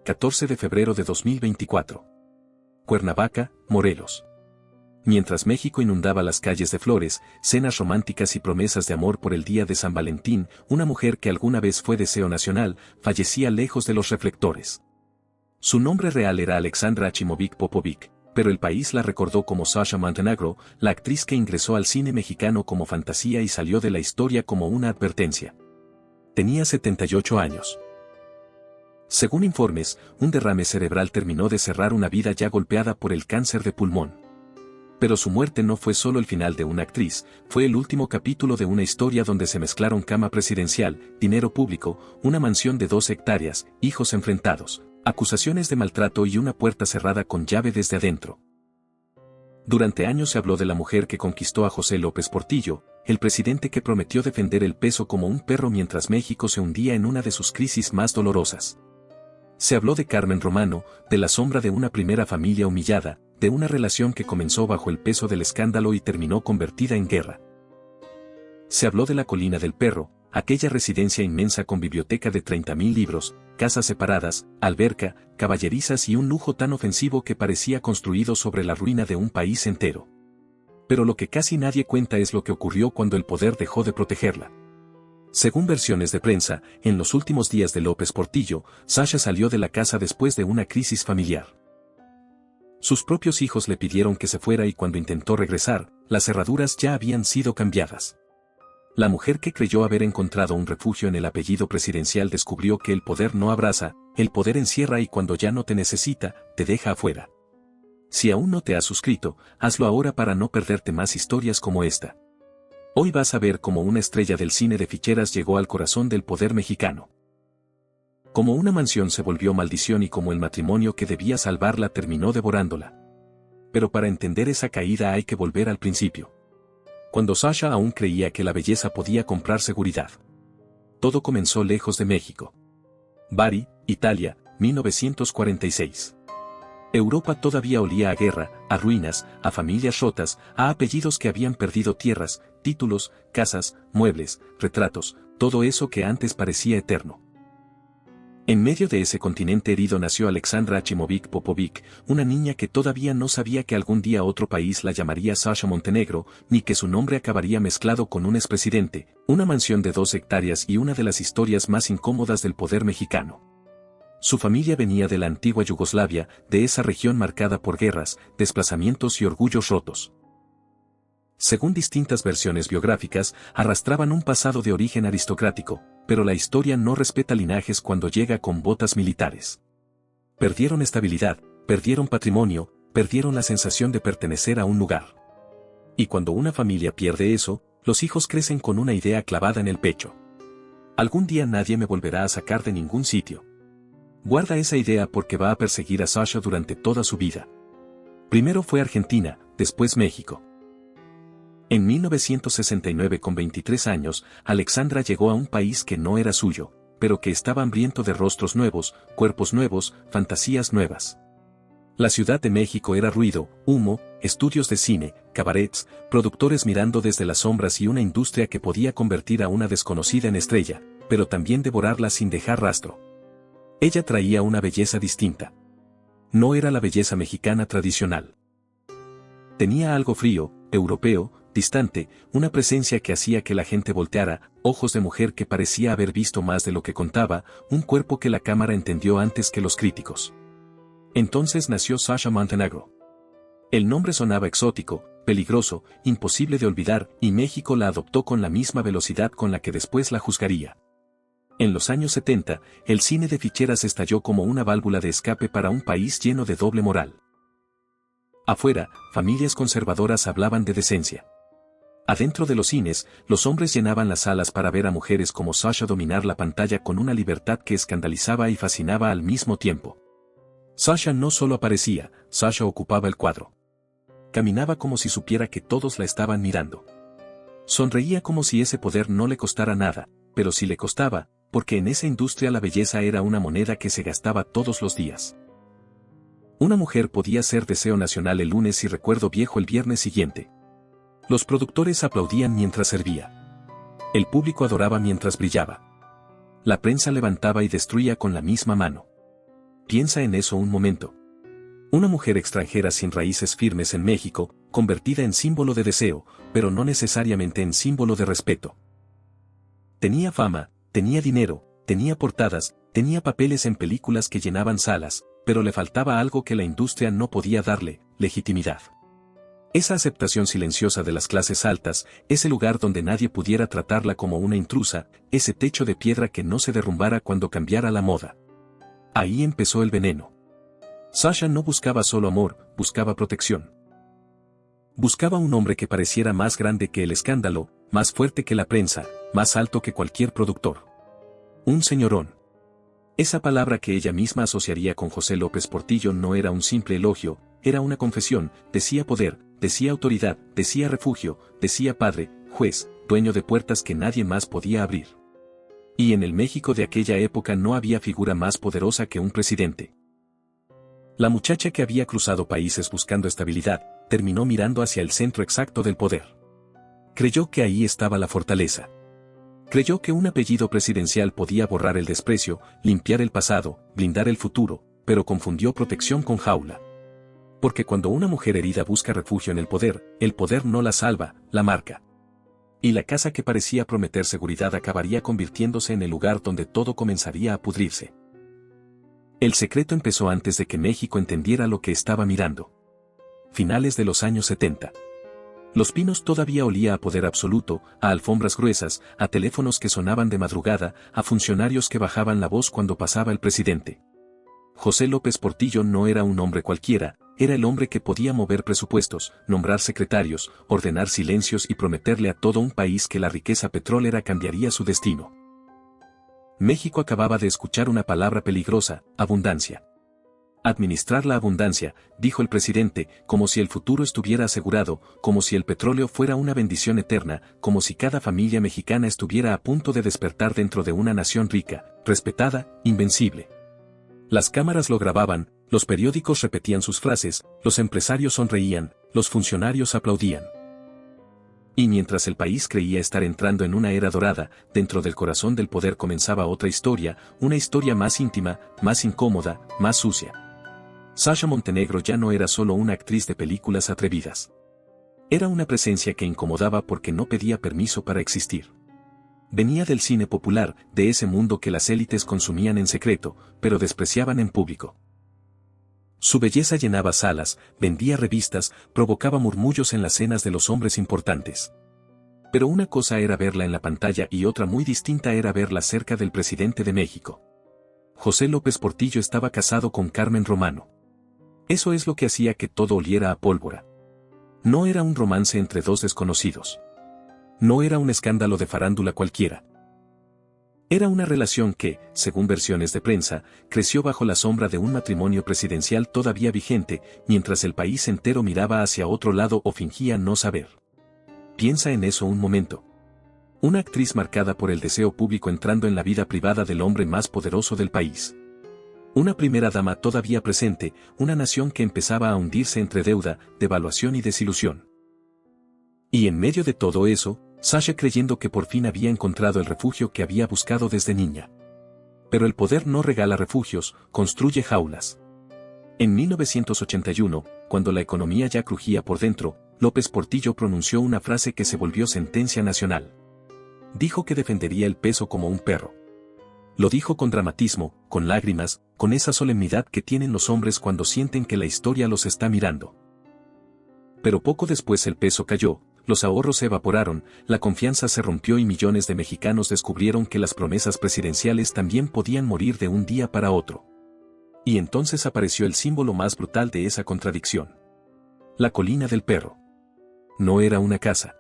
14 de febrero de 2024. Cuernavaca, Morelos. Mientras México inundaba las calles de flores, cenas románticas y promesas de amor por el día de San Valentín, una mujer que alguna vez fue deseo nacional, fallecía lejos de los reflectores. Su nombre real era Alexandra Achimovic Popovic, pero el país la recordó como Sasha Montenegro, la actriz que ingresó al cine mexicano como fantasía y salió de la historia como una advertencia. Tenía 78 años. Según informes, un derrame cerebral terminó de cerrar una vida ya golpeada por el cáncer de pulmón. Pero su muerte no fue solo el final de una actriz, fue el último capítulo de una historia donde se mezclaron cama presidencial, dinero público, una mansión de 2 hectáreas, hijos enfrentados, acusaciones de maltrato y una puerta cerrada con llave desde adentro. Durante años se habló de la mujer que conquistó a José López Portillo, el presidente que prometió defender el peso como un perro mientras México se hundía en una de sus crisis más dolorosas. Se habló de Carmen Romano, de la sombra de una primera familia humillada, de una relación que comenzó bajo el peso del escándalo y terminó convertida en guerra. Se habló de la Colina del Perro, aquella residencia inmensa con biblioteca de 30.000 libros, casas separadas, alberca, caballerizas y un lujo tan ofensivo que parecía construido sobre la ruina de un país entero. Pero lo que casi nadie cuenta es lo que ocurrió cuando el poder dejó de protegerla. Según versiones de prensa, en los últimos días de López Portillo, Sasha salió de la casa después de una crisis familiar. Sus propios hijos le pidieron que se fuera y cuando intentó regresar, las cerraduras ya habían sido cambiadas. La mujer que creyó haber encontrado un refugio en el apellido presidencial descubrió que el poder no abraza, el poder encierra y cuando ya no te necesita, te deja afuera. Si aún no te has suscrito, hazlo ahora para no perderte más historias como esta. Hoy vas a ver cómo una estrella del cine de ficheras llegó al corazón del poder mexicano. Como una mansión se volvió maldición y como el matrimonio que debía salvarla terminó devorándola. Pero para entender esa caída hay que volver al principio. Cuando Sasha aún creía que la belleza podía comprar seguridad. Todo comenzó lejos de México. Bari, Italia, 1946. Europa todavía olía a guerra, a ruinas, a familias rotas, a apellidos que habían perdido tierras, títulos, casas, muebles, retratos, todo eso que antes parecía eterno. En medio de ese continente herido nació Alexandra Achimovic Popovic, una niña que todavía no sabía que algún día otro país la llamaría Sasha Montenegro, ni que su nombre acabaría mezclado con un expresidente, una mansión de 2 hectáreas y una de las historias más incómodas del poder mexicano. Su familia venía de la antigua Yugoslavia, de esa región marcada por guerras, desplazamientos y orgullos rotos. Según distintas versiones biográficas, arrastraban un pasado de origen aristocrático, pero la historia no respeta linajes cuando llega con botas militares. Perdieron estabilidad, perdieron patrimonio, perdieron la sensación de pertenecer a un lugar. Y cuando una familia pierde eso, los hijos crecen con una idea clavada en el pecho. Algún día nadie me volverá a sacar de ningún sitio. Guarda esa idea porque va a perseguir a Sasha durante toda su vida. Primero fue Argentina, después México. En 1969 con 23 años, Alexandra llegó a un país que no era suyo, pero que estaba hambriento de rostros nuevos, cuerpos nuevos, fantasías nuevas. La Ciudad de México era ruido, humo, estudios de cine, cabarets, productores mirando desde las sombras y una industria que podía convertir a una desconocida en estrella, pero también devorarla sin dejar rastro. Ella traía una belleza distinta. No era la belleza mexicana tradicional. Tenía algo frío, europeo, distante, una presencia que hacía que la gente volteara, ojos de mujer que parecía haber visto más de lo que contaba, un cuerpo que la cámara entendió antes que los críticos. Entonces nació Sasha Montenegro. El nombre sonaba exótico, peligroso, imposible de olvidar, y México la adoptó con la misma velocidad con la que después la juzgaría. En los años 70, el cine de ficheras estalló como una válvula de escape para un país lleno de doble moral. Afuera, familias conservadoras hablaban de decencia. Adentro de los cines, los hombres llenaban las salas para ver a mujeres como Sasha dominar la pantalla con una libertad que escandalizaba y fascinaba al mismo tiempo. Sasha no solo aparecía, Sasha ocupaba el cuadro. Caminaba como si supiera que todos la estaban mirando. Sonreía como si ese poder no le costara nada, pero sí le costaba, porque en esa industria la belleza era una moneda que se gastaba todos los días. Una mujer podía ser deseo nacional el lunes y recuerdo viejo el viernes siguiente. Los productores aplaudían mientras servía. El público adoraba mientras brillaba. La prensa levantaba y destruía con la misma mano. Piensa en eso un momento. Una mujer extranjera sin raíces firmes en México, convertida en símbolo de deseo, pero no necesariamente en símbolo de respeto. Tenía fama, tenía dinero, tenía portadas, tenía papeles en películas que llenaban salas, pero le faltaba algo que la industria no podía darle: legitimidad. Esa aceptación silenciosa de las clases altas, ese lugar donde nadie pudiera tratarla como una intrusa, ese techo de piedra que no se derrumbara cuando cambiara la moda. Ahí empezó el veneno. Sasha no buscaba solo amor, buscaba protección. Buscaba un hombre que pareciera más grande que el escándalo, más fuerte que la prensa, más alto que cualquier productor. Un señorón. Esa palabra que ella misma asociaría con José López Portillo no era un simple elogio, era una confesión, decía poder, decía autoridad, decía refugio, decía padre, juez, dueño de puertas que nadie más podía abrir. Y en el México de aquella época no había figura más poderosa que un presidente. La muchacha que había cruzado países buscando estabilidad, terminó mirando hacia el centro exacto del poder. Creyó que ahí estaba la fortaleza. Creyó que un apellido presidencial podía borrar el desprecio, limpiar el pasado, blindar el futuro, pero confundió protección con jaula. Porque cuando una mujer herida busca refugio en el poder no la salva, la marca. Y la casa que parecía prometer seguridad acabaría convirtiéndose en el lugar donde todo comenzaría a pudrirse. El secreto empezó antes de que México entendiera lo que estaba mirando. Finales de los años 70. Los Pinos todavía olía a poder absoluto, a alfombras gruesas, a teléfonos que sonaban de madrugada, a funcionarios que bajaban la voz cuando pasaba el presidente. José López Portillo no era un hombre cualquiera, era el hombre que podía mover presupuestos, nombrar secretarios, ordenar silencios y prometerle a todo un país que la riqueza petrolera cambiaría su destino. México acababa de escuchar una palabra peligrosa: abundancia. Administrar la abundancia, dijo el presidente, como si el futuro estuviera asegurado, como si el petróleo fuera una bendición eterna, como si cada familia mexicana estuviera a punto de despertar dentro de una nación rica, respetada, invencible. Las cámaras lo grababan, los periódicos repetían sus frases, los empresarios sonreían, los funcionarios aplaudían. Y mientras el país creía estar entrando en una era dorada, dentro del corazón del poder comenzaba otra historia, una historia más íntima, más incómoda, más sucia. Sasha Montenegro ya no era solo una actriz de películas atrevidas. Era una presencia que incomodaba porque no pedía permiso para existir. Venía del cine popular, de ese mundo que las élites consumían en secreto, pero despreciaban en público. Su belleza llenaba salas, vendía revistas, provocaba murmullos en las cenas de los hombres importantes. Pero una cosa era verla en la pantalla y otra muy distinta era verla cerca del presidente de México. José López Portillo estaba casado con Carmen Romano. Eso es lo que hacía que todo oliera a pólvora. No era un romance entre dos desconocidos. No era un escándalo de farándula cualquiera. Era una relación que, según versiones de prensa, creció bajo la sombra de un matrimonio presidencial todavía vigente, mientras el país entero miraba hacia otro lado o fingía no saber. Piensa en eso un momento. Una actriz marcada por el deseo público entrando en la vida privada del hombre más poderoso del país. Una primera dama todavía presente, una nación que empezaba a hundirse entre deuda, devaluación y desilusión. Y en medio de todo eso, Sasha creyendo que por fin había encontrado el refugio que había buscado desde niña. Pero el poder no regala refugios, construye jaulas. En 1981, cuando la economía ya crujía por dentro, López Portillo pronunció una frase que se volvió sentencia nacional. Dijo que defendería el peso como un perro. Lo dijo con dramatismo, con lágrimas, con esa solemnidad que tienen los hombres cuando sienten que la historia los está mirando. Pero poco después el peso cayó, los ahorros se evaporaron, la confianza se rompió y millones de mexicanos descubrieron que las promesas presidenciales también podían morir de un día para otro. Y entonces apareció el símbolo más brutal de esa contradicción. La colina del perro. No era una casa.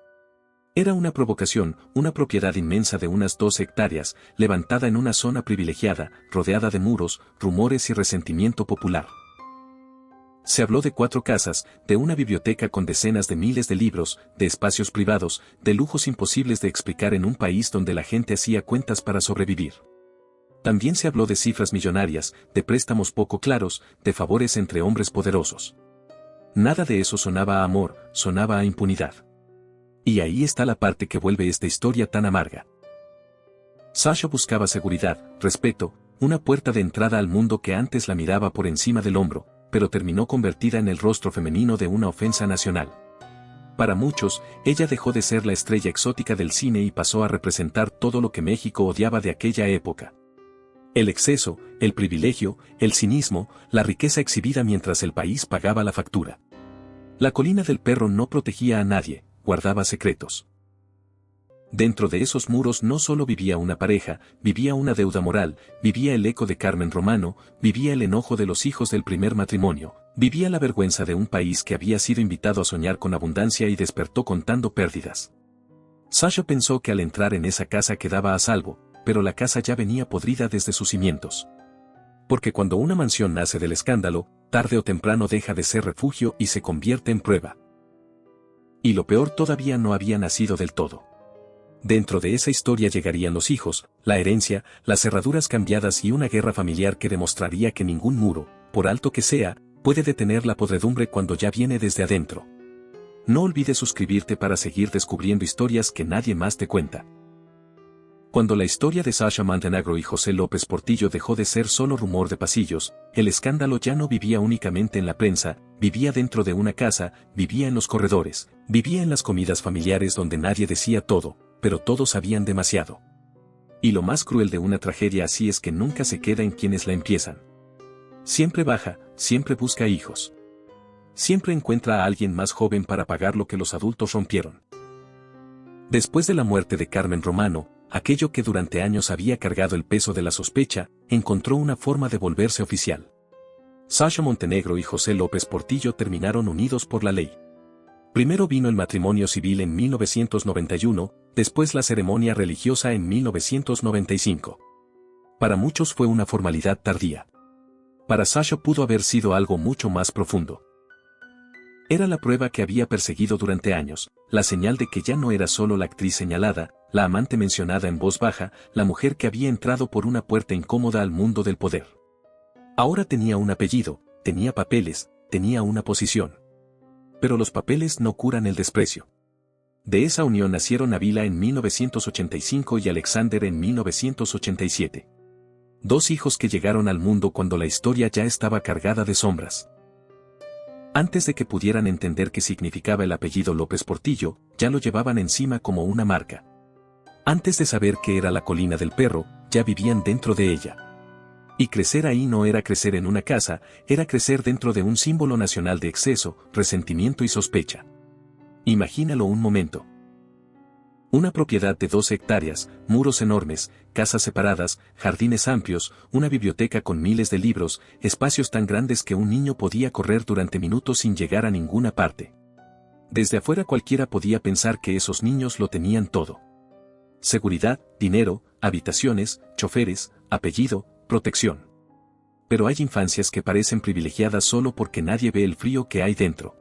Era una provocación, una propiedad inmensa de unas 12 hectáreas, levantada en una zona privilegiada, rodeada de muros, rumores y resentimiento popular. Se habló de 4 casas, de una biblioteca con decenas de miles de libros, de espacios privados, de lujos imposibles de explicar en un país donde la gente hacía cuentas para sobrevivir. También se habló de cifras millonarias, de préstamos poco claros, de favores entre hombres poderosos. Nada de eso sonaba a amor, sonaba a impunidad. Y ahí está la parte que vuelve esta historia tan amarga. Sasha buscaba seguridad, respeto, una puerta de entrada al mundo que antes la miraba por encima del hombro, pero terminó convertida en el rostro femenino de una ofensa nacional. Para muchos, ella dejó de ser la estrella exótica del cine y pasó a representar todo lo que México odiaba de aquella época. El exceso, el privilegio, el cinismo, la riqueza exhibida mientras el país pagaba la factura. La colina del perro no protegía a nadie, guardaba secretos. Dentro de esos muros no solo vivía una pareja, vivía una deuda moral, vivía el eco de Carmen Romano, vivía el enojo de los hijos del primer matrimonio, vivía la vergüenza de un país que había sido invitado a soñar con abundancia y despertó contando pérdidas. Sasha pensó que al entrar en esa casa quedaba a salvo, pero la casa ya venía podrida desde sus cimientos. Porque cuando una mansión nace del escándalo, tarde o temprano deja de ser refugio y se convierte en prueba. Y lo peor todavía no había nacido del todo. Dentro de esa historia llegarían los hijos, la herencia, las cerraduras cambiadas y una guerra familiar que demostraría que ningún muro, por alto que sea, puede detener la podredumbre cuando ya viene desde adentro. No olvides suscribirte para seguir descubriendo historias que nadie más te cuenta. Cuando la historia de Sasha Montenegro y José López Portillo dejó de ser solo rumor de pasillos, el escándalo ya no vivía únicamente en la prensa, vivía dentro de una casa, vivía en los corredores, vivía en las comidas familiares donde nadie decía todo, pero todos sabían demasiado. Y lo más cruel de una tragedia así es que nunca se queda en quienes la empiezan. Siempre baja, siempre busca hijos. Siempre encuentra a alguien más joven para pagar lo que los adultos rompieron. Después de la muerte de Carmen Romano, aquello que durante años había cargado el peso de la sospecha, encontró una forma de volverse oficial. Sasha Montenegro y José López Portillo terminaron unidos por la ley. Primero vino el matrimonio civil en 1991, después la ceremonia religiosa en 1995. Para muchos fue una formalidad tardía. Para Sasha pudo haber sido algo mucho más profundo. Era la prueba que había perseguido durante años, la señal de que ya no era solo la actriz señalada, la amante mencionada en voz baja, la mujer que había entrado por una puerta incómoda al mundo del poder. Ahora tenía un apellido, tenía papeles, tenía una posición. Pero los papeles no curan el desprecio. De esa unión nacieron Nabila en 1985 y Alexander en 1987. Dos hijos que llegaron al mundo cuando la historia ya estaba cargada de sombras. Antes de que pudieran entender qué significaba el apellido López Portillo, ya lo llevaban encima como una marca. Antes de saber qué era la colina del perro, ya vivían dentro de ella. Y crecer ahí no era crecer en una casa, era crecer dentro de un símbolo nacional de exceso, resentimiento y sospecha. Imagínalo un momento. Una propiedad de 12 hectáreas, muros enormes, casas separadas, jardines amplios, una biblioteca con miles de libros, espacios tan grandes que un niño podía correr durante minutos sin llegar a ninguna parte. Desde afuera cualquiera podía pensar que esos niños lo tenían todo. Seguridad, dinero, habitaciones, choferes, apellido, protección. Pero hay infancias que parecen privilegiadas solo porque nadie ve el frío que hay dentro.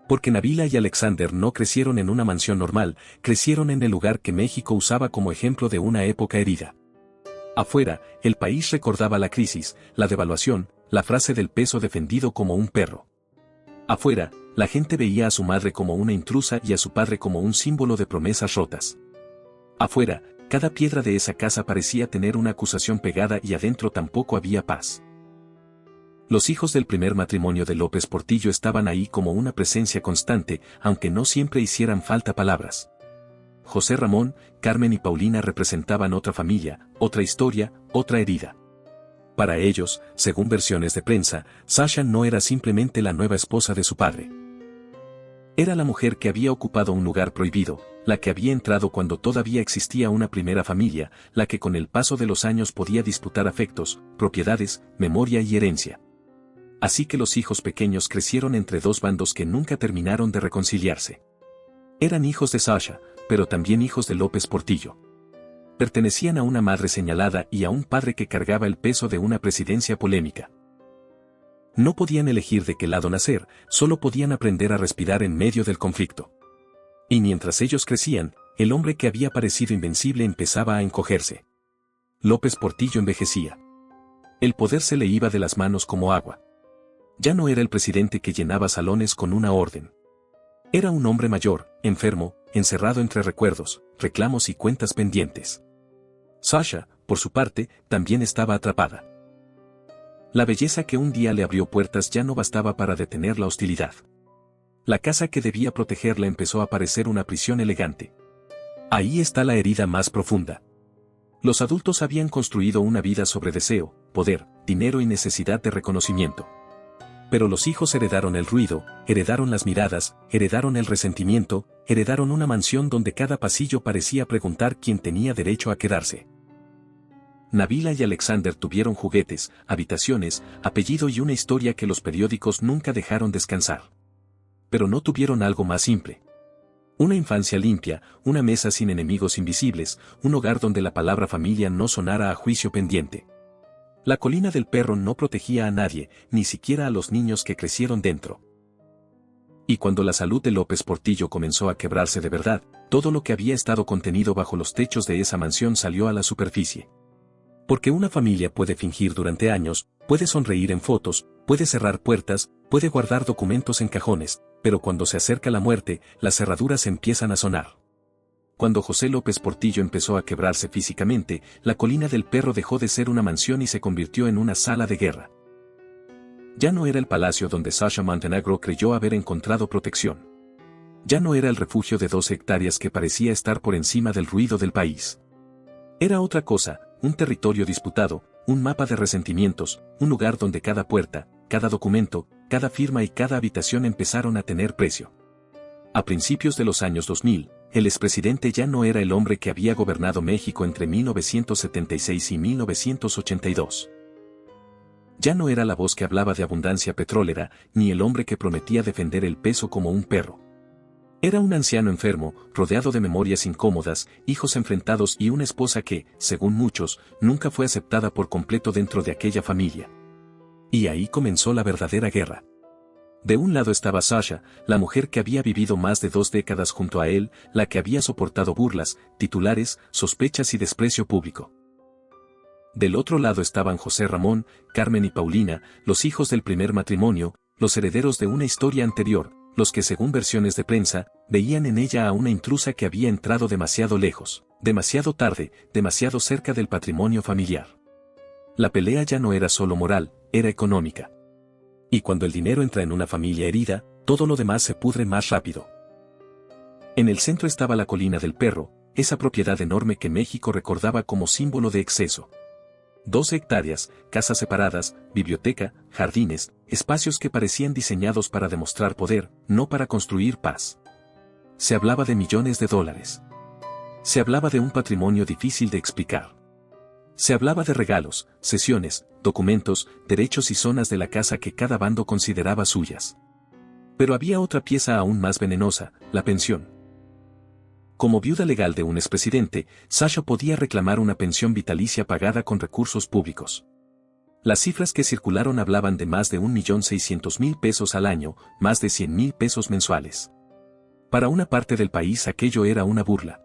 Porque Nabila y Alexander no crecieron en una mansión normal, crecieron en el lugar que México usaba como ejemplo de una época herida. Afuera, el país recordaba la crisis, la devaluación, la frase del peso defendido como un perro. Afuera, la gente veía a su madre como una intrusa y a su padre como un símbolo de promesas rotas. Afuera, cada piedra de esa casa parecía tener una acusación pegada y adentro tampoco había paz. Los hijos del primer matrimonio de López Portillo estaban ahí como una presencia constante, aunque no siempre hicieran falta palabras. José Ramón, Carmen y Paulina representaban otra familia, otra historia, otra herida. Para ellos, según versiones de prensa, Sasha no era simplemente la nueva esposa de su padre. Era la mujer que había ocupado un lugar prohibido, la que había entrado cuando todavía existía una primera familia, la que con el paso de los años podía disputar afectos, propiedades, memoria y herencia. Así que los hijos pequeños crecieron entre dos bandos que nunca terminaron de reconciliarse. Eran hijos de Sasha, pero también hijos de López Portillo. Pertenecían a una madre señalada y a un padre que cargaba el peso de una presidencia polémica. No podían elegir de qué lado nacer, solo podían aprender a respirar en medio del conflicto. Y mientras ellos crecían, el hombre que había parecido invencible empezaba a encogerse. López Portillo envejecía. El poder se le iba de las manos como agua. Ya no era el presidente que llenaba salones con una orden. Era un hombre mayor, enfermo, encerrado entre recuerdos, reclamos y cuentas pendientes. Sasha, por su parte, también estaba atrapada. La belleza que un día le abrió puertas ya no bastaba para detener la hostilidad. La casa que debía protegerla empezó a parecer una prisión elegante. Ahí está la herida más profunda. Los adultos habían construido una vida sobre deseo, poder, dinero y necesidad de reconocimiento. Pero los hijos heredaron el ruido, heredaron las miradas, heredaron el resentimiento, heredaron una mansión donde cada pasillo parecía preguntar quién tenía derecho a quedarse. Nabila y Alexander tuvieron juguetes, habitaciones, apellido y una historia que los periódicos nunca dejaron descansar. Pero no tuvieron algo más simple. Una infancia limpia, una mesa sin enemigos invisibles, un hogar donde la palabra familia no sonara a juicio pendiente. La colina del perro no protegía a nadie, ni siquiera a los niños que crecieron dentro. Y cuando la salud de López Portillo comenzó a quebrarse de verdad, todo lo que había estado contenido bajo los techos de esa mansión salió a la superficie. Porque una familia puede fingir durante años, puede sonreír en fotos, puede cerrar puertas, puede guardar documentos en cajones, pero cuando se acerca la muerte, las cerraduras empiezan a sonar. Cuando José López Portillo empezó a quebrarse físicamente, la colina del perro dejó de ser una mansión y se convirtió en una sala de guerra. Ya no era el palacio donde Sasha Montenegro creyó haber encontrado protección. Ya no era el refugio de 12 hectáreas que parecía estar por encima del ruido del país. Era otra cosa, un territorio disputado, un mapa de resentimientos, un lugar donde cada puerta, cada documento, cada firma y cada habitación empezaron a tener precio. A principios de los años 2000, el expresidente ya no era el hombre que había gobernado México entre 1976 y 1982. Ya no era la voz que hablaba de abundancia petrolera, ni el hombre que prometía defender el peso como un perro. Era un anciano enfermo, rodeado de memorias incómodas, hijos enfrentados y una esposa que, según muchos, nunca fue aceptada por completo dentro de aquella familia. Y ahí comenzó la verdadera guerra. De un lado estaba Sasha, la mujer que había vivido más de 2 décadas junto a él, la que había soportado burlas, titulares, sospechas y desprecio público. Del otro lado estaban José Ramón, Carmen y Paulina, los hijos del primer matrimonio, los herederos de una historia anterior, los que según versiones de prensa, veían en ella a una intrusa que había entrado demasiado lejos, demasiado tarde, demasiado cerca del patrimonio familiar. La pelea ya no era solo moral, era económica. Y cuando el dinero entra en una familia herida, todo lo demás se pudre más rápido. En el centro estaba la colina del perro, esa propiedad enorme que México recordaba como símbolo de exceso. 12 hectáreas, casas separadas, biblioteca, jardines, espacios que parecían diseñados para demostrar poder, no para construir paz. Se hablaba de millones de dólares. Se hablaba de un patrimonio difícil de explicar. Se hablaba de regalos, cesiones, documentos, derechos y zonas de la casa que cada bando consideraba suyas. Pero había otra pieza aún más venenosa, la pensión. Como viuda legal de un expresidente, Sasha podía reclamar una pensión vitalicia pagada con recursos públicos. Las cifras que circularon hablaban de más de 1.600.000 pesos al año, más de 100.000 pesos mensuales. Para una parte del país aquello era una burla.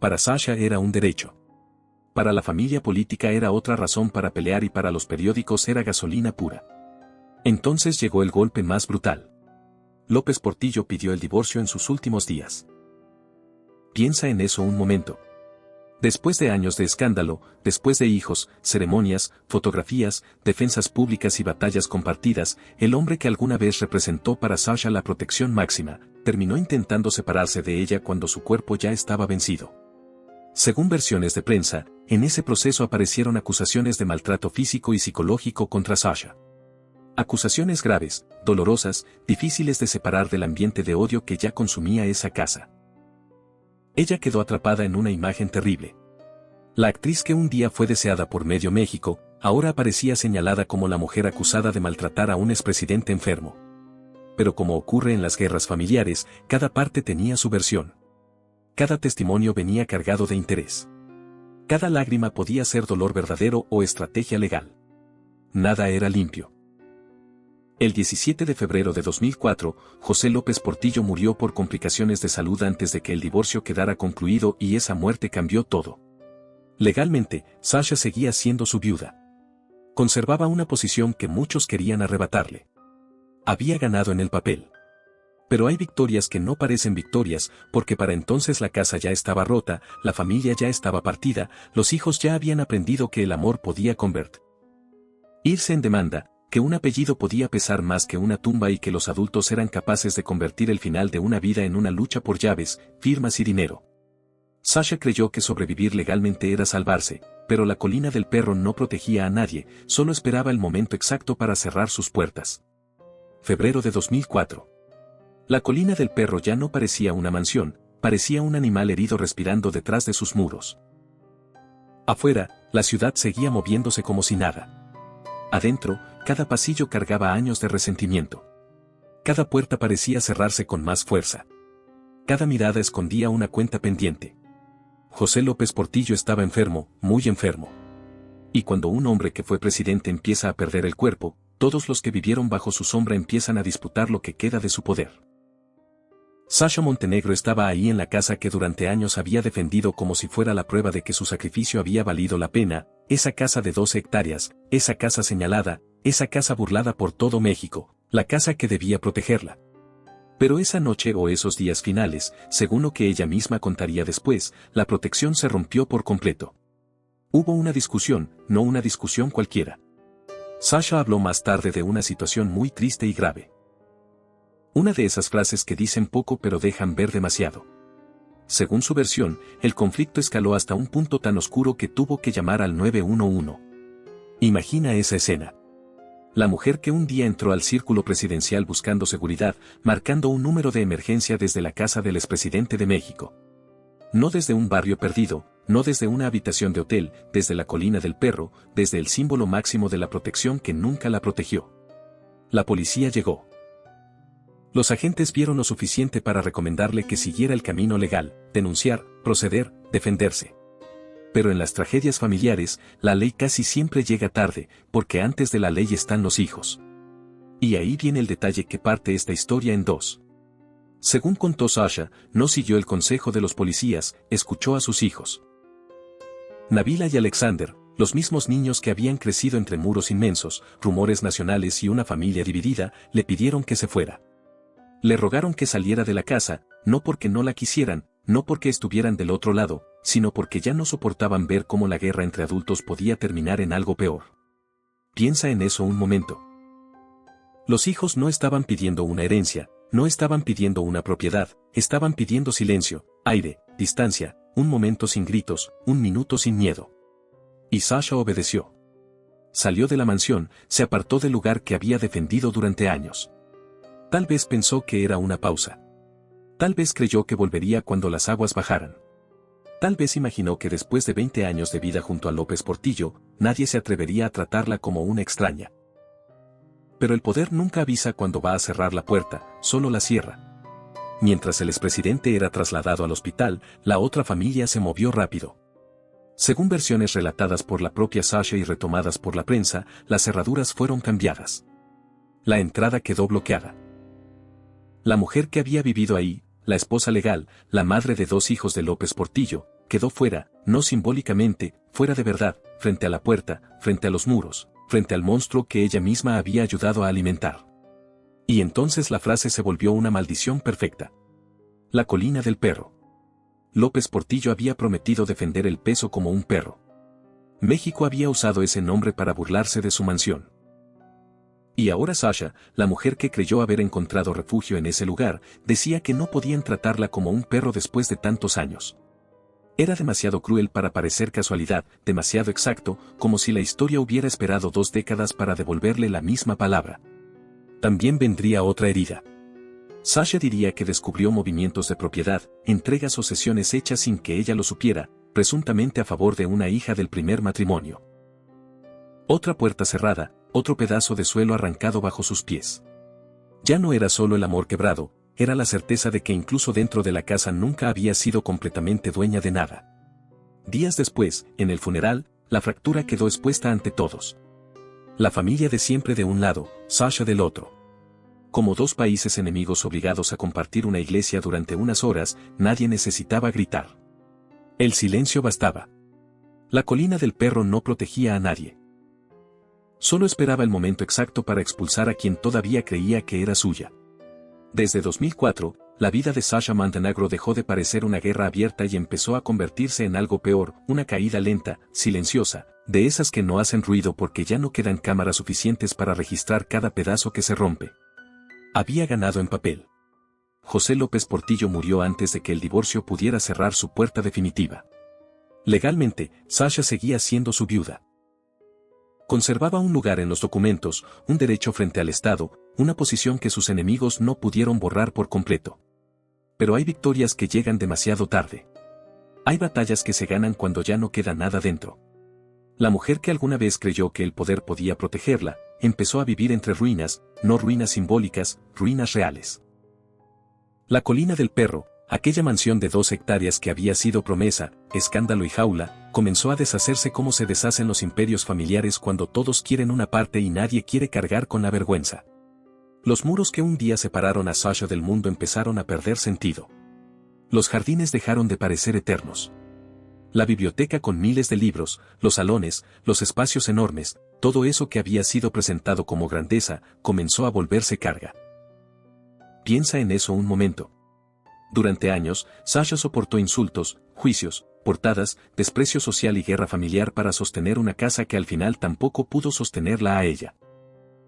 Para Sasha era un derecho. Para la familia política era otra razón para pelear y para los periódicos era gasolina pura. Entonces llegó el golpe más brutal. López Portillo pidió el divorcio en sus últimos días. Piensa en eso un momento. Después de años de escándalo, después de hijos, ceremonias, fotografías, defensas públicas y batallas compartidas, el hombre que alguna vez representó para Sasha la protección máxima, terminó intentando separarse de ella cuando su cuerpo ya estaba vencido. Según versiones de prensa, en ese proceso aparecieron acusaciones de maltrato físico y psicológico contra Sasha. Acusaciones graves, dolorosas, difíciles de separar del ambiente de odio que ya consumía esa casa. Ella quedó atrapada en una imagen terrible. La actriz que un día fue deseada por medio México, ahora aparecía señalada como la mujer acusada de maltratar a un expresidente enfermo. Pero como ocurre en las guerras familiares, cada parte tenía su versión. Cada testimonio venía cargado de interés. Cada lágrima podía ser dolor verdadero o estrategia legal. Nada era limpio. El 17 de febrero de 2004, José López Portillo murió por complicaciones de salud antes de que el divorcio quedara concluido y esa muerte cambió todo. Legalmente, Sasha seguía siendo su viuda. Conservaba una posición que muchos querían arrebatarle. Había ganado en el papel. Pero hay victorias que no parecen victorias, porque para entonces la casa ya estaba rota, la familia ya estaba partida, los hijos ya habían aprendido que el amor podía irse en demanda, que un apellido podía pesar más que una tumba y que los adultos eran capaces de convertir el final de una vida en una lucha por llaves, firmas y dinero. Sasha creyó que sobrevivir legalmente era salvarse, pero la colina del perro no protegía a nadie, solo esperaba el momento exacto para cerrar sus puertas. Febrero de 2004. La colina del perro ya no parecía una mansión, parecía un animal herido respirando detrás de sus muros. Afuera, la ciudad seguía moviéndose como si nada. Adentro, cada pasillo cargaba años de resentimiento. Cada puerta parecía cerrarse con más fuerza. Cada mirada escondía una cuenta pendiente. José López Portillo estaba enfermo, muy enfermo. Y cuando un hombre que fue presidente empieza a perder el cuerpo, todos los que vivieron bajo su sombra empiezan a disputar lo que queda de su poder. Sasha Montenegro estaba ahí en la casa que durante años había defendido como si fuera la prueba de que su sacrificio había valido la pena, esa casa de 12 hectáreas, esa casa señalada, esa casa burlada por todo México, la casa que debía protegerla. Pero esa noche o esos días finales, según lo que ella misma contaría después, la protección se rompió por completo. Hubo una discusión, no una discusión cualquiera. Sasha habló más tarde de una situación muy triste y grave. Una de esas frases que dicen poco pero dejan ver demasiado. Según su versión, el conflicto escaló hasta un punto tan oscuro que tuvo que llamar al 911. Imagina esa escena. La mujer que un día entró al círculo presidencial buscando seguridad, marcando un número de emergencia desde la casa del expresidente de México. No desde un barrio perdido, no desde una habitación de hotel, desde la colina del perro, desde el símbolo máximo de la protección que nunca la protegió. La policía llegó. Los agentes vieron lo suficiente para recomendarle que siguiera el camino legal, denunciar, proceder, defenderse. Pero en las tragedias familiares, la ley casi siempre llega tarde, porque antes de la ley están los hijos. Y ahí viene el detalle que parte esta historia en dos. Según contó Sasha, no siguió el consejo de los policías, escuchó a sus hijos. Nabila y Alexander, los mismos niños que habían crecido entre muros inmensos, rumores nacionales y una familia dividida, le pidieron que se fuera. Le rogaron que saliera de la casa, no porque no la quisieran, no porque estuvieran del otro lado, sino porque ya no soportaban ver cómo la guerra entre adultos podía terminar en algo peor. Piensa en eso un momento. Los hijos no estaban pidiendo una herencia, no estaban pidiendo una propiedad, estaban pidiendo silencio, aire, distancia, un momento sin gritos, un minuto sin miedo. Y Sasha obedeció. Salió de la mansión, se apartó del lugar que había defendido durante años. Tal vez pensó que era una pausa. Tal vez creyó que volvería cuando las aguas bajaran. Tal vez imaginó que después de 20 años de vida junto a López Portillo, nadie se atrevería a tratarla como una extraña. Pero el poder nunca avisa cuando va a cerrar la puerta, solo la cierra. Mientras el expresidente era trasladado al hospital, la otra familia se movió rápido. Según versiones relatadas por la propia Sasha y retomadas por la prensa, las cerraduras fueron cambiadas. La entrada quedó bloqueada. La mujer que había vivido ahí, la esposa legal, la madre de 2 hijos de López Portillo, quedó fuera, no simbólicamente, fuera de verdad, frente a la puerta, frente a los muros, frente al monstruo que ella misma había ayudado a alimentar. Y entonces la frase se volvió una maldición perfecta. La colina del perro. López Portillo había prometido defender el peso como un perro. México había usado ese nombre para burlarse de su mansión. Y ahora Sasha, la mujer que creyó haber encontrado refugio en ese lugar, decía que no podían tratarla como un perro después de tantos años. Era demasiado cruel para parecer casualidad, demasiado exacto, como si la historia hubiera esperado 2 décadas para devolverle la misma palabra. También vendría otra herida. Sasha diría que descubrió movimientos de propiedad, entregas o cesiones hechas sin que ella lo supiera, presuntamente a favor de una hija del primer matrimonio. Otra puerta cerrada, otro pedazo de suelo arrancado bajo sus pies. Ya no era solo el amor quebrado, era la certeza de que incluso dentro de la casa nunca había sido completamente dueña de nada. Días después, en el funeral, la fractura quedó expuesta ante todos. La familia de siempre de un lado, Sasha del otro. Como 2 países enemigos obligados a compartir una iglesia durante unas horas, nadie necesitaba gritar. El silencio bastaba. La colina del perro no protegía a nadie. Solo esperaba el momento exacto para expulsar a quien todavía creía que era suya. Desde 2004, la vida de Sasha Montenegro dejó de parecer una guerra abierta y empezó a convertirse en algo peor, una caída lenta, silenciosa, de esas que no hacen ruido porque ya no quedan cámaras suficientes para registrar cada pedazo que se rompe. Había ganado en papel. José López Portillo murió antes de que el divorcio pudiera cerrar su puerta definitiva. Legalmente, Sasha seguía siendo su viuda. Conservaba un lugar en los documentos, un derecho frente al Estado, una posición que sus enemigos no pudieron borrar por completo. Pero hay victorias que llegan demasiado tarde. Hay batallas que se ganan cuando ya no queda nada dentro. La mujer que alguna vez creyó que el poder podía protegerla, empezó a vivir entre ruinas, no ruinas simbólicas, ruinas reales. La colina del perro, aquella mansión de 2 hectáreas que había sido promesa, escándalo y jaula, comenzó a deshacerse como se deshacen los imperios familiares cuando todos quieren una parte y nadie quiere cargar con la vergüenza. Los muros que un día separaron a Sasha del mundo empezaron a perder sentido. Los jardines dejaron de parecer eternos. La biblioteca con miles de libros, los salones, los espacios enormes, todo eso que había sido presentado como grandeza, comenzó a volverse carga. Piensa en eso un momento. Durante años, Sasha soportó insultos, juicios, portadas, desprecio social y guerra familiar para sostener una casa que al final tampoco pudo sostenerla a ella.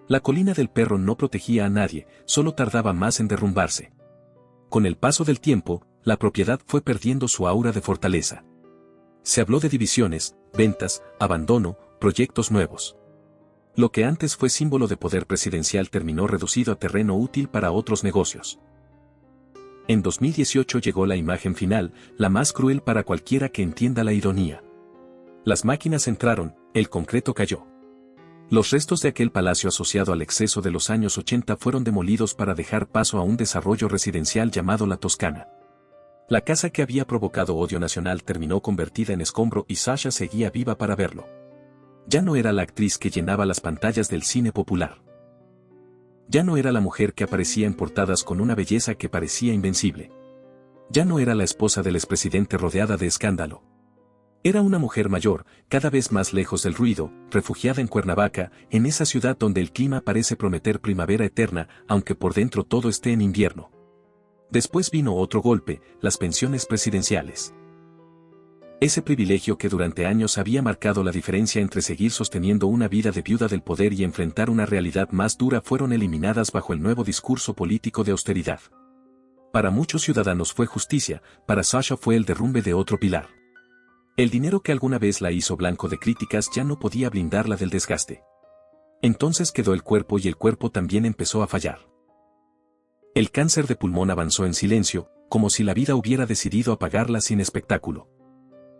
La colina del perro no protegía a nadie, solo tardaba más en derrumbarse. Con el paso del tiempo, la propiedad fue perdiendo su aura de fortaleza. Se habló de divisiones, ventas, abandono, proyectos nuevos. Lo que antes fue símbolo de poder presidencial terminó reducido a terreno útil para otros negocios. En 2018 llegó la imagen final, la más cruel para cualquiera que entienda la ironía. Las máquinas entraron, el concreto cayó. Los restos de aquel palacio asociado al exceso de los años 80 fueron demolidos para dejar paso a un desarrollo residencial llamado La Toscana. La casa que había provocado odio nacional terminó convertida en escombro y Sasha seguía viva para verlo. Ya no era la actriz que llenaba las pantallas del cine popular. Ya no era la mujer que aparecía en portadas con una belleza que parecía invencible. Ya no era la esposa del expresidente rodeada de escándalo. Era una mujer mayor, cada vez más lejos del ruido, refugiada en Cuernavaca, en esa ciudad donde el clima parece prometer primavera eterna, aunque por dentro todo esté en invierno. Después vino otro golpe, las pensiones presidenciales. Ese privilegio que durante años había marcado la diferencia entre seguir sosteniendo una vida de viuda del poder y enfrentar una realidad más dura fueron eliminadas bajo el nuevo discurso político de austeridad. Para muchos ciudadanos fue justicia, para Sasha fue el derrumbe de otro pilar. El dinero que alguna vez la hizo blanco de críticas ya no podía blindarla del desgaste. Entonces quedó el cuerpo y el cuerpo también empezó a fallar. El cáncer de pulmón avanzó en silencio, como si la vida hubiera decidido apagarla sin espectáculo.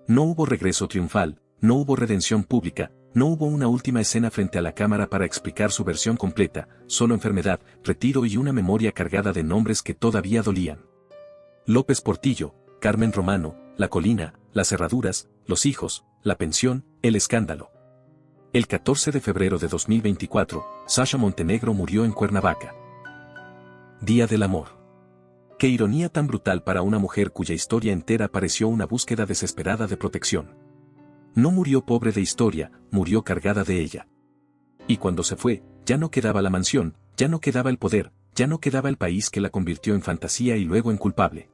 No hubo regreso triunfal, no hubo redención pública, no hubo una última escena frente a la cámara para explicar su versión completa, solo enfermedad, retiro y una memoria cargada de nombres que todavía dolían. López Portillo, Carmen Romano, La Colina, Las Herraduras, Los Hijos, La Pensión, El Escándalo. El 14 de febrero de 2024, Sasha Montenegro murió en Cuernavaca. Día del Amor. Qué ironía tan brutal para una mujer cuya historia entera pareció una búsqueda desesperada de protección. No murió pobre de historia, murió cargada de ella. Y cuando se fue, ya no quedaba la mansión, ya no quedaba el poder, ya no quedaba el país que la convirtió en fantasía y luego en culpable.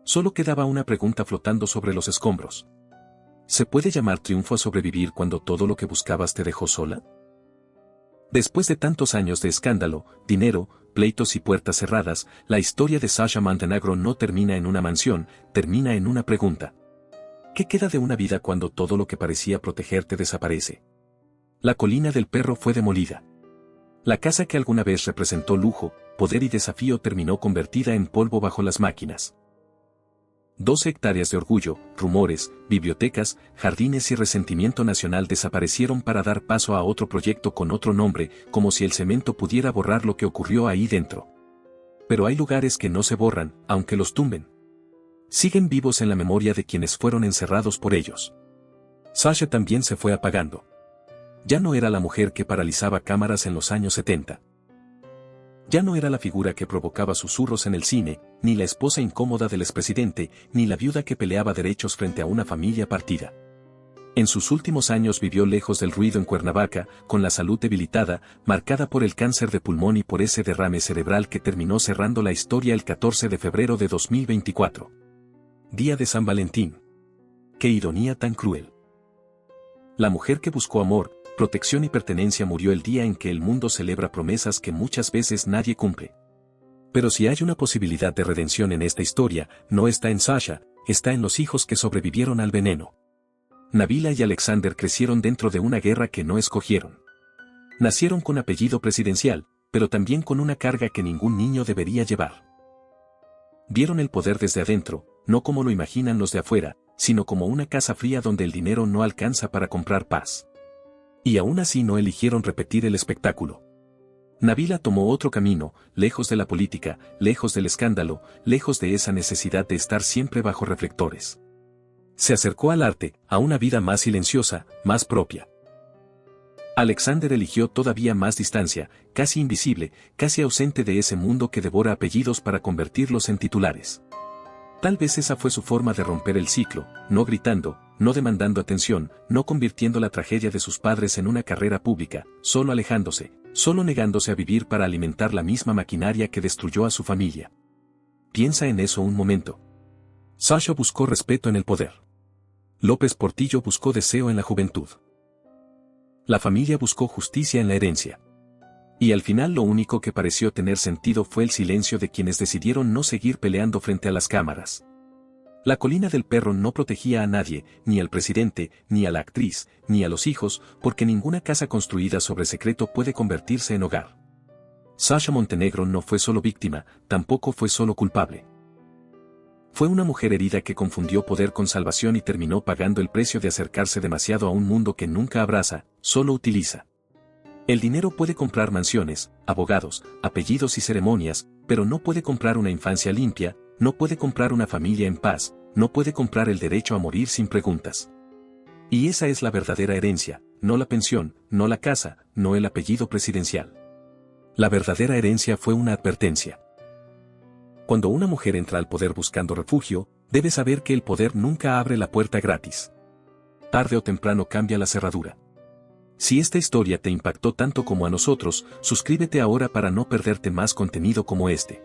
Solo quedaba una pregunta flotando sobre los escombros. ¿Se puede llamar triunfo a sobrevivir cuando todo lo que buscabas te dejó sola? Después de tantos años de escándalo, dinero, pleitos y puertas cerradas, la historia de Sasha Montenegro no termina en una mansión, termina en una pregunta. ¿Qué queda de una vida cuando todo lo que parecía protegerte desaparece? La colina del perro fue demolida. La casa que alguna vez representó lujo, poder y desafío terminó convertida en polvo bajo las máquinas. 12 hectáreas de orgullo, rumores, bibliotecas, jardines y resentimiento nacional desaparecieron para dar paso a otro proyecto con otro nombre, como si el cemento pudiera borrar lo que ocurrió ahí dentro. Pero hay lugares que no se borran, aunque los tumben. Siguen vivos en la memoria de quienes fueron encerrados por ellos. Sasha también se fue apagando. Ya no era la mujer que paralizaba cámaras en los años 70. Ya no era la figura que provocaba susurros en el cine, ni la esposa incómoda del expresidente, ni la viuda que peleaba derechos frente a una familia partida. En sus últimos años vivió lejos del ruido en Cuernavaca, con la salud debilitada, marcada por el cáncer de pulmón y por ese derrame cerebral que terminó cerrando la historia el 14 de febrero de 2024. Día de San Valentín. ¡Qué ironía tan cruel! La mujer que buscó amor, protección y pertenencia murió el día en que el mundo celebra promesas que muchas veces nadie cumple. Pero si hay una posibilidad de redención en esta historia, no está en Sasha, está en los hijos que sobrevivieron al veneno. Nabila y Alexander crecieron dentro de una guerra que no escogieron. Nacieron con apellido presidencial, pero también con una carga que ningún niño debería llevar. Vieron el poder desde adentro, no como lo imaginan los de afuera, sino como una casa fría donde el dinero no alcanza para comprar paz. Y aún así no eligieron repetir el espectáculo. Nabila tomó otro camino, lejos de la política, lejos del escándalo, lejos de esa necesidad de estar siempre bajo reflectores. Se acercó al arte, a una vida más silenciosa, más propia. Alexander eligió todavía más distancia, casi invisible, casi ausente de ese mundo que devora apellidos para convertirlos en titulares. Tal vez esa fue su forma de romper el ciclo, no gritando, no demandando atención, no convirtiendo la tragedia de sus padres en una carrera pública, solo alejándose, solo negándose a vivir para alimentar la misma maquinaria que destruyó a su familia. Piensa en eso un momento. Sasha buscó respeto en el poder. López Portillo buscó deseo en la juventud. La familia buscó justicia en la herencia. Y al final lo único que pareció tener sentido fue el silencio de quienes decidieron no seguir peleando frente a las cámaras. La colina del perro no protegía a nadie, ni al presidente, ni a la actriz, ni a los hijos, porque ninguna casa construida sobre secreto puede convertirse en hogar. Sasha Montenegro no fue solo víctima, tampoco fue solo culpable. Fue una mujer herida que confundió poder con salvación y terminó pagando el precio de acercarse demasiado a un mundo que nunca abraza, solo utiliza. El dinero puede comprar mansiones, abogados, apellidos y ceremonias, pero no puede comprar una infancia limpia, no puede comprar una familia en paz, no puede comprar el derecho a morir sin preguntas. Y esa es la verdadera herencia, no la pensión, no la casa, no el apellido presidencial. La verdadera herencia fue una advertencia. Cuando una mujer entra al poder buscando refugio, debe saber que el poder nunca abre la puerta gratis. Tarde o temprano cambia la cerradura. Si esta historia te impactó tanto como a nosotros, suscríbete ahora para no perderte más contenido como este.